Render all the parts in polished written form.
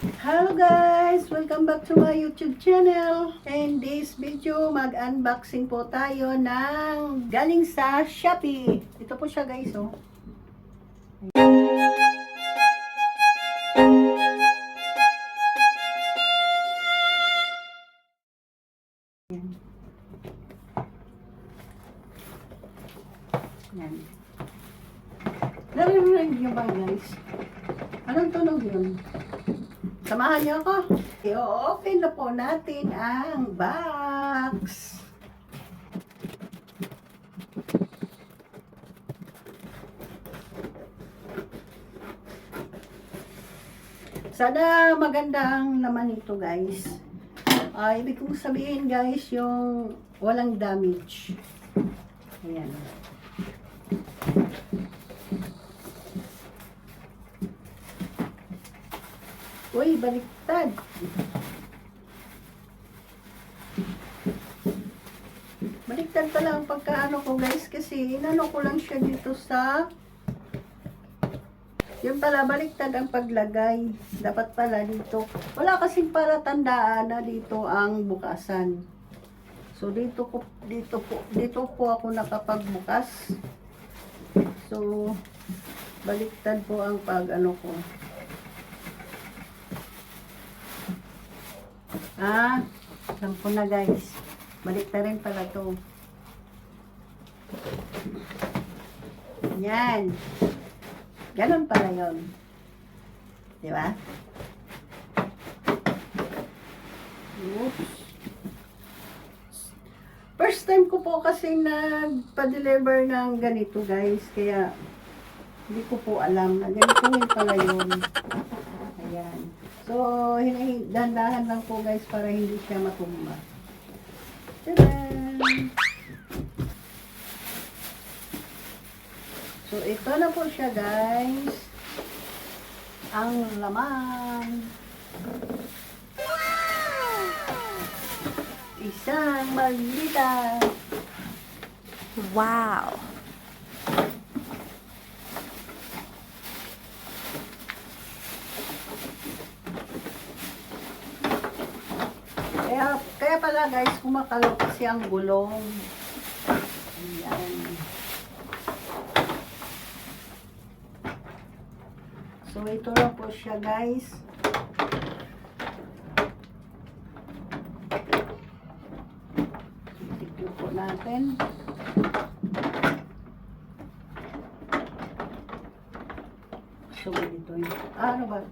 Hello guys! Welcome back to my YouTube channel. In this video, mag-unboxing po tayo ng galing sa Shopee. Ito po siya guys, oh. Yan. Narinig niyo ba guys? Anong tunog yun? Samahan niyo ako. I-open na po natin ang box. Sana maganda ang laman nito guys. Ibig kong sabihin guys, yung walang damage. Ayan. Uy, baliktad. Baliktad pala ang pagkaano ko guys kasi inano ko lang siya dito sa yun pala, baliktad ang paglagay. Dapat pala dito. Wala kasing para tandaan na dito ang bukasan. So dito po ako nakapagbukas. So baliktad po ang pag-ano ko. Alam ko na guys. Baliktad rin pala to. Yan. Ganon pala yun. Diba? Oops. First time ko po kasi nagpa-deliver ng ganito guys. Kaya hindi ko po alam na ganito rin pala yun. Ayan. So, dahan-dahan lang po guys para hindi siya matumba. Tadaan! So, ito na po siya guys. Ang laman. Wow! Isang malita. Wow! Kaya pala guys, kumakalo kasi ang gulong. Ayan. So, ito na po siya guys. Tiklo po natin. So, dito yun. Ano ba?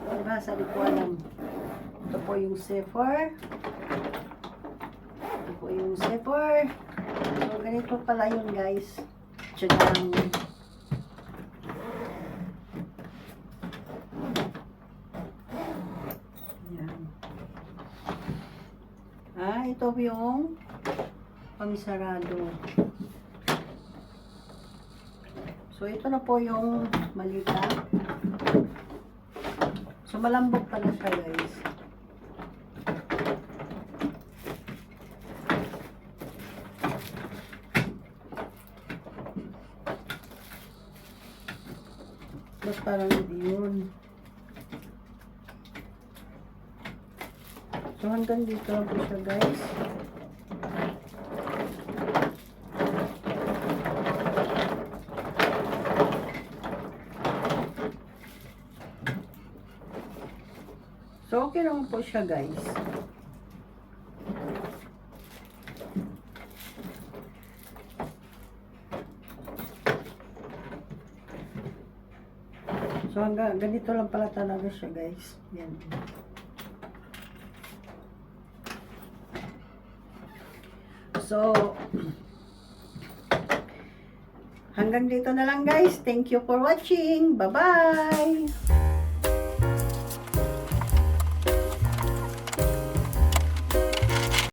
Diba, sabi ko alam. Ito po yung zipper. Ito po yung zipper. So, ganito pala yun guys. Tsadang. Yan. Ito yung pamisarado. So, ito na po yung malita. So, malambot pala siya, guys. Tapos parang yun. So, hanggang dito lang po siya, guys. So, okay naman po siya guys. So, hanggang ganito lang pala talaga siya guys. Yan. So, hanggang dito na lang guys. Thank you for watching. Bye-bye!